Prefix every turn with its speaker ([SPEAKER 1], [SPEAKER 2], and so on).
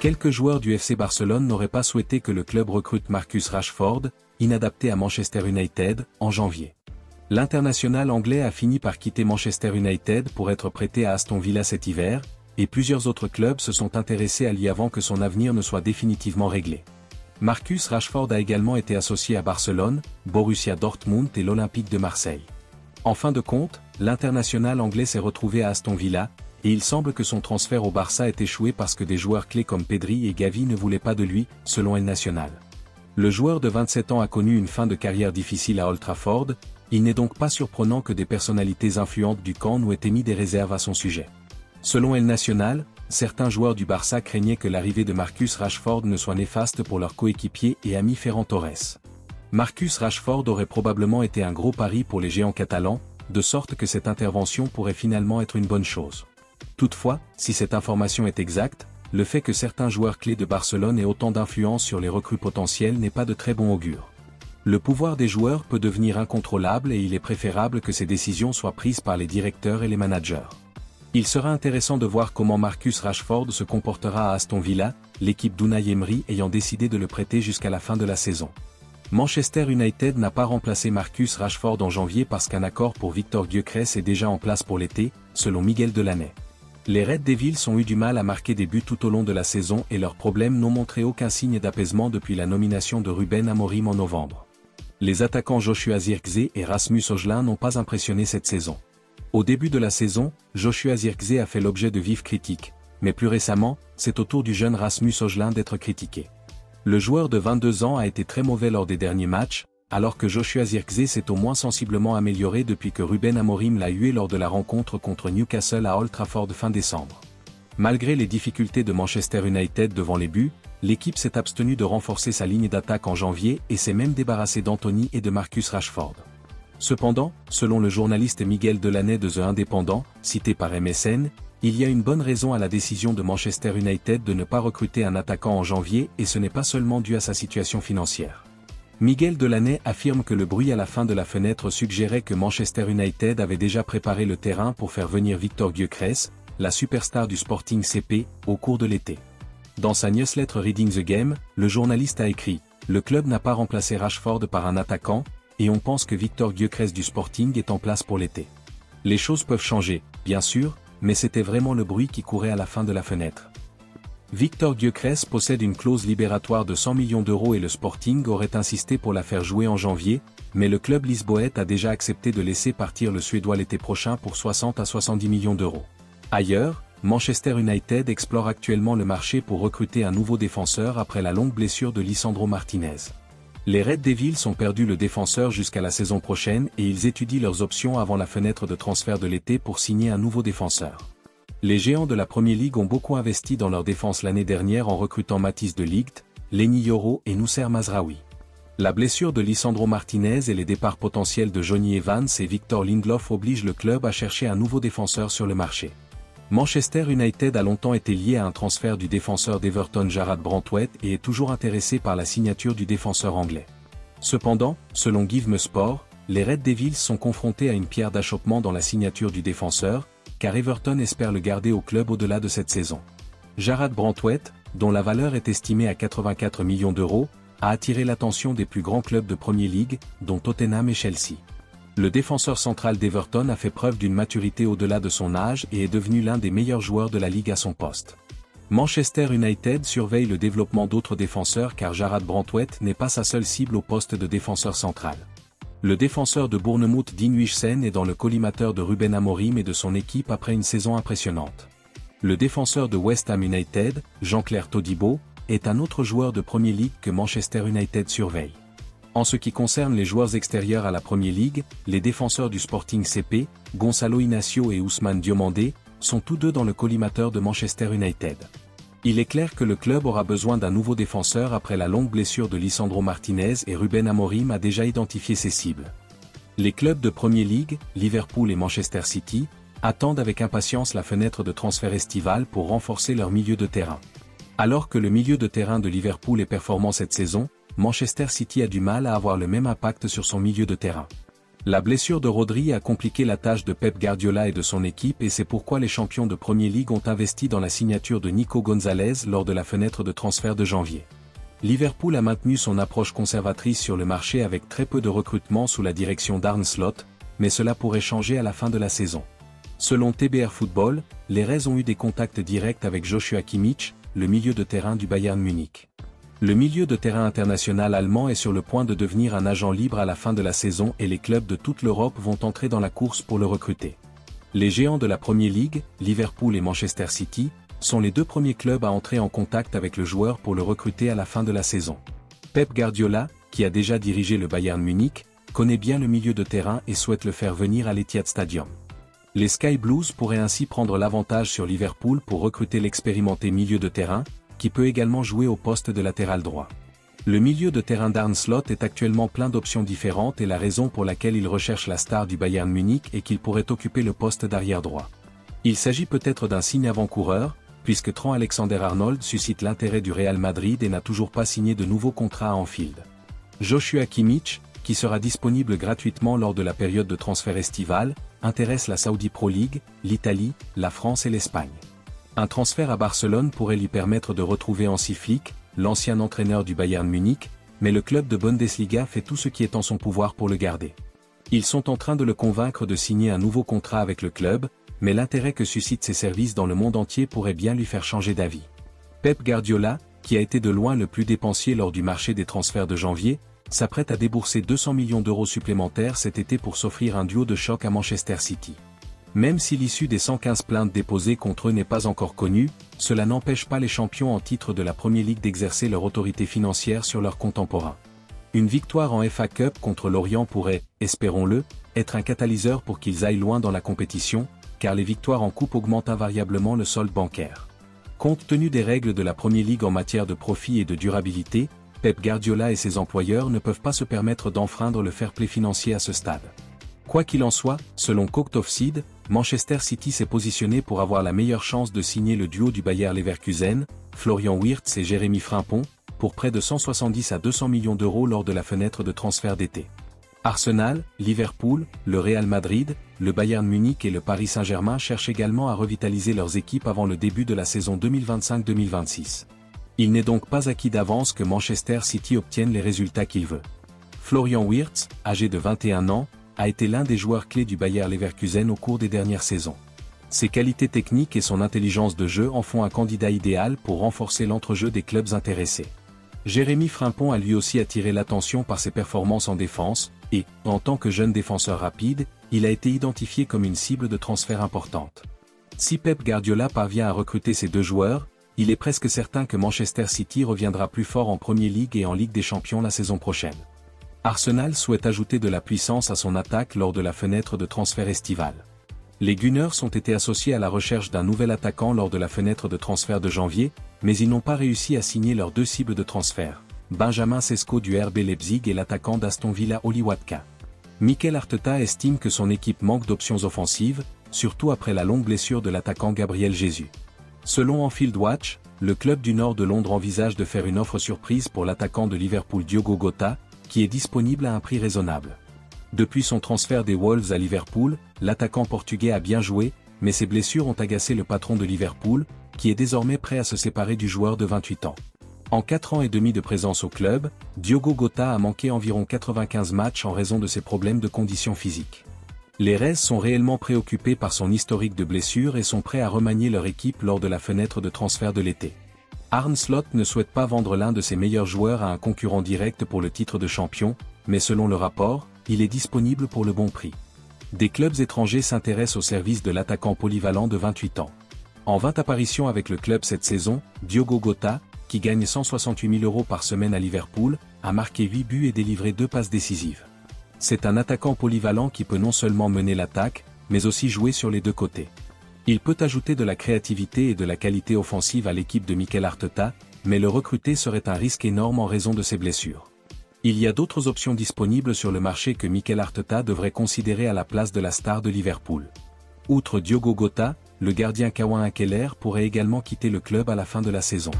[SPEAKER 1] Quelques joueurs du FC Barcelone n'auraient pas souhaité que le club recrute Marcus Rashford, inadapté à Manchester United, en janvier. L'international anglais a fini par quitter Manchester United pour être prêté à Aston Villa cet hiver, et plusieurs autres clubs se sont intéressés à lui avant que son avenir ne soit définitivement réglé. Marcus Rashford a également été associé à Barcelone, Borussia Dortmund et l'Olympique de Marseille. En fin de compte, l'international anglais s'est retrouvé à Aston Villa, et il semble que son transfert au Barça ait échoué parce que des joueurs clés comme Pedri et Gavi ne voulaient pas de lui, selon El Nacional. Le joueur de 27 ans a connu une fin de carrière difficile à Old Trafford, il n'est donc pas surprenant que des personnalités influentes du camp n'aient émis des réserves à son sujet. Selon El Nacional, certains joueurs du Barça craignaient que l'arrivée de Marcus Rashford ne soit néfaste pour leur coéquipier et ami Ferran Torres. Marcus Rashford aurait probablement été un gros pari pour les géants catalans, de sorte que cette intervention pourrait finalement être une bonne chose. Toutefois, si cette information est exacte, le fait que certains joueurs clés de Barcelone aient autant d'influence sur les recrues potentielles n'est pas de très bon augure. Le pouvoir des joueurs peut devenir incontrôlable et il est préférable que ces décisions soient prises par les directeurs et les managers. Il sera intéressant de voir comment Marcus Rashford se comportera à Aston Villa, l'équipe d'Unai Emery ayant décidé de le prêter jusqu'à la fin de la saison. Manchester United n'a pas remplacé Marcus Rashford en janvier parce qu'un accord pour Victor Gyökeres est déjà en place pour l'été, selon Miguel Delaney. Les Red Devils ont eu du mal à marquer des buts tout au long de la saison et leurs problèmes n'ont montré aucun signe d'apaisement depuis la nomination de Ruben Amorim en novembre. Les attaquants Joshua Zirkzee et Rasmus Højlund n'ont pas impressionné cette saison. Au début de la saison, Joshua Zirkzee a fait l'objet de vives critiques, mais plus récemment, c'est au tour du jeune Rasmus Højlund d'être critiqué. Le joueur de 22 ans a été très mauvais lors des derniers matchs, alors que Joshua Zirkzee s'est au moins sensiblement amélioré depuis que Ruben Amorim l'a hué lors de la rencontre contre Newcastle à Old Trafford fin décembre. Malgré les difficultés de Manchester United devant les buts, l'équipe s'est abstenue de renforcer sa ligne d'attaque en janvier et s'est même débarrassée d'Anthony et de Marcus Rashford. Cependant, selon le journaliste Miguel Delaney de The Independent, cité par MSN, il y a une bonne raison à la décision de Manchester United de ne pas recruter un attaquant en janvier et ce n'est pas seulement dû à sa situation financière. Miguel Delaney affirme que le bruit à la fin de la fenêtre suggérait que Manchester United avait déjà préparé le terrain pour faire venir Victor Gyökeres, la superstar du Sporting CP, au cours de l'été. Dans sa newsletter Reading the Game, le journaliste a écrit « Le club n'a pas remplacé Rashford par un attaquant, et on pense que Victor Gyökeres du Sporting est en place pour l'été. Les choses peuvent changer, bien sûr, mais c'était vraiment le bruit qui courait à la fin de la fenêtre. » Victor Gyökeres possède une clause libératoire de 100 millions d'euros et le Sporting aurait insisté pour la faire jouer en janvier, mais le club lisboète a déjà accepté de laisser partir le Suédois l'été prochain pour 60 à 70 millions d'euros. Ailleurs, Manchester United explore actuellement le marché pour recruter un nouveau défenseur après la longue blessure de Lisandro Martinez. Les Red Devils ont perdu le défenseur jusqu'à la saison prochaine et ils étudient leurs options avant la fenêtre de transfert de l'été pour signer un nouveau défenseur. Les géants de la Premier League ont beaucoup investi dans leur défense l'année dernière en recrutant Matthijs de Ligt, Lenny Yoro et Noussair Mazraoui. La blessure de Lisandro Martinez et les départs potentiels de Johnny Evans et Victor Lindelof obligent le club à chercher un nouveau défenseur sur le marché. Manchester United a longtemps été lié à un transfert du défenseur d'Everton Jarrad Branthwaite et est toujours intéressé par la signature du défenseur anglais. Cependant, selon GiveMeSport, les Red Devils sont confrontés à une pierre d'achoppement dans la signature du défenseur, car Everton espère le garder au club au-delà de cette saison. Jarrad Branthwaite, dont la valeur est estimée à 84 millions d'euros, a attiré l'attention des plus grands clubs de Premier League, dont Tottenham et Chelsea. Le défenseur central d'Everton a fait preuve d'une maturité au-delà de son âge et est devenu l'un des meilleurs joueurs de la ligue à son poste. Manchester United surveille le développement d'autres défenseurs car Jarrad Branthwaite n'est pas sa seule cible au poste de défenseur central. Le défenseur de Bournemouth Dean Huijsen est dans le collimateur de Ruben Amorim et de son équipe après une saison impressionnante. Le défenseur de West Ham United, Jean-Claire Todibo, est un autre joueur de Premier League que Manchester United surveille. En ce qui concerne les joueurs extérieurs à la Premier League, les défenseurs du Sporting CP, Gonçalo Inácio et Ousmane Diomandé, sont tous deux dans le collimateur de Manchester United. Il est clair que le club aura besoin d'un nouveau défenseur après la longue blessure de Lisandro Martinez et Ruben Amorim a déjà identifié ses cibles. Les clubs de Premier League, Liverpool et Manchester City, attendent avec impatience la fenêtre de transfert estivale pour renforcer leur milieu de terrain. Alors que le milieu de terrain de Liverpool est performant cette saison, Manchester City a du mal à avoir le même impact sur son milieu de terrain. La blessure de Rodri a compliqué la tâche de Pep Guardiola et de son équipe et c'est pourquoi les champions de Premier League ont investi dans la signature de Nico Gonzalez lors de la fenêtre de transfert de janvier. Liverpool a maintenu son approche conservatrice sur le marché avec très peu de recrutement sous la direction d'Arne Slot, mais cela pourrait changer à la fin de la saison. Selon TBR Football, les Reds ont eu des contacts directs avec Joshua Kimmich, le milieu de terrain du Bayern Munich. Le milieu de terrain international allemand est sur le point de devenir un agent libre à la fin de la saison et les clubs de toute l'Europe vont entrer dans la course pour le recruter. Les géants de la Premier League, Liverpool et Manchester City, sont les deux premiers clubs à entrer en contact avec le joueur pour le recruter à la fin de la saison. Pep Guardiola, qui a déjà dirigé le Bayern Munich, connaît bien le milieu de terrain et souhaite le faire venir à l'Etihad Stadium. Les Sky Blues pourraient ainsi prendre l'avantage sur Liverpool pour recruter l'expérimenté milieu de terrain, qui peut également jouer au poste de latéral droit. Le milieu de terrain d'Arne Slot est actuellement plein d'options différentes et la raison pour laquelle il recherche la star du Bayern Munich est qu'il pourrait occuper le poste d'arrière droit. Il s'agit peut-être d'un signe avant-coureur, puisque Trent Alexander-Arnold suscite l'intérêt du Real Madrid et n'a toujours pas signé de nouveau contrat à Anfield. Joshua Kimmich, qui sera disponible gratuitement lors de la période de transfert estival, intéresse la Saudi Pro League, l'Italie, la France et l'Espagne. Un transfert à Barcelone pourrait lui permettre de retrouver Hansi Flick, l'ancien entraîneur du Bayern Munich, mais le club de Bundesliga fait tout ce qui est en son pouvoir pour le garder. Ils sont en train de le convaincre de signer un nouveau contrat avec le club, mais l'intérêt que suscitent ses services dans le monde entier pourrait bien lui faire changer d'avis. Pep Guardiola, qui a été de loin le plus dépensier lors du marché des transferts de janvier, s'apprête à débourser 200 millions d'euros supplémentaires cet été pour s'offrir un duo de choc à Manchester City. Même si l'issue des 115 plaintes déposées contre eux n'est pas encore connue, cela n'empêche pas les champions en titre de la Premier League d'exercer leur autorité financière sur leurs contemporains. Une victoire en FA Cup contre Lorient pourrait, espérons-le, être un catalyseur pour qu'ils aillent loin dans la compétition, car les victoires en coupe augmentent invariablement le solde bancaire. Compte tenu des règles de la Premier League en matière de profit et de durabilité, Pep Guardiola et ses employeurs ne peuvent pas se permettre d'enfreindre le fair-play financier à ce stade. Quoi qu'il en soit, selon Cocked Offside, Manchester City s'est positionné pour avoir la meilleure chance de signer le duo du Bayer Leverkusen, Florian Wirtz et Jérémy Frimpong, pour près de 170 à 200 millions d'euros lors de la fenêtre de transfert d'été. Arsenal, Liverpool, le Real Madrid, le Bayern Munich et le Paris Saint-Germain cherchent également à revitaliser leurs équipes avant le début de la saison 2025-2026. Il n'est donc pas acquis d'avance que Manchester City obtienne les résultats qu'il veut. Florian Wirtz, âgé de 21 ans, a été l'un des joueurs clés du Bayer Leverkusen au cours des dernières saisons. Ses qualités techniques et son intelligence de jeu en font un candidat idéal pour renforcer l'entrejeu des clubs intéressés. Jérémy Frimpong a lui aussi attiré l'attention par ses performances en défense, et, en tant que jeune défenseur rapide, il a été identifié comme une cible de transfert importante. Si Pep Guardiola parvient à recruter ces deux joueurs, il est presque certain que Manchester City reviendra plus fort en Premier League et en Ligue des Champions la saison prochaine. Arsenal souhaite ajouter de la puissance à son attaque lors de la fenêtre de transfert estivale. Les Gunners ont été associés à la recherche d'un nouvel attaquant lors de la fenêtre de transfert de janvier, mais ils n'ont pas réussi à signer leurs deux cibles de transfert, Benjamin Sesko du RB Leipzig et l'attaquant d'Aston Villa Oli Watka. Mikel Arteta estime que son équipe manque d'options offensives, surtout après la longue blessure de l'attaquant Gabriel Jesus. Selon Anfield Watch, le club du nord de Londres envisage de faire une offre surprise pour l'attaquant de Liverpool Diogo Jota, qui est disponible à un prix raisonnable. Depuis son transfert des Wolves à Liverpool, l'attaquant portugais a bien joué, mais ses blessures ont agacé le patron de Liverpool, qui est désormais prêt à se séparer du joueur de 28 ans. En 4 ans et demi de présence au club, Diogo Jota a manqué environ 95 matchs en raison de ses problèmes de condition physique. Les Reds sont réellement préoccupés par son historique de blessures et sont prêts à remanier leur équipe lors de la fenêtre de transfert de l'été. Arne Slot ne souhaite pas vendre l'un de ses meilleurs joueurs à un concurrent direct pour le titre de champion, mais selon le rapport, il est disponible pour le bon prix. Des clubs étrangers s'intéressent au service de l'attaquant polyvalent de 28 ans. En 20 apparitions avec le club cette saison, Diogo Jota, qui gagne 168 000 € par semaine à Liverpool, a marqué 8 buts et délivré 2 passes décisives. C'est un attaquant polyvalent qui peut non seulement mener l'attaque, mais aussi jouer sur les deux côtés. Il peut ajouter de la créativité et de la qualité offensive à l'équipe de Mikel Arteta, mais le recruter serait un risque énorme en raison de ses blessures. Il y a d'autres options disponibles sur le marché que Mikel Arteta devrait considérer à la place de la star de Liverpool. Outre Diogo Jota, le gardien Kawan Keller pourrait également quitter le club à la fin de la saison.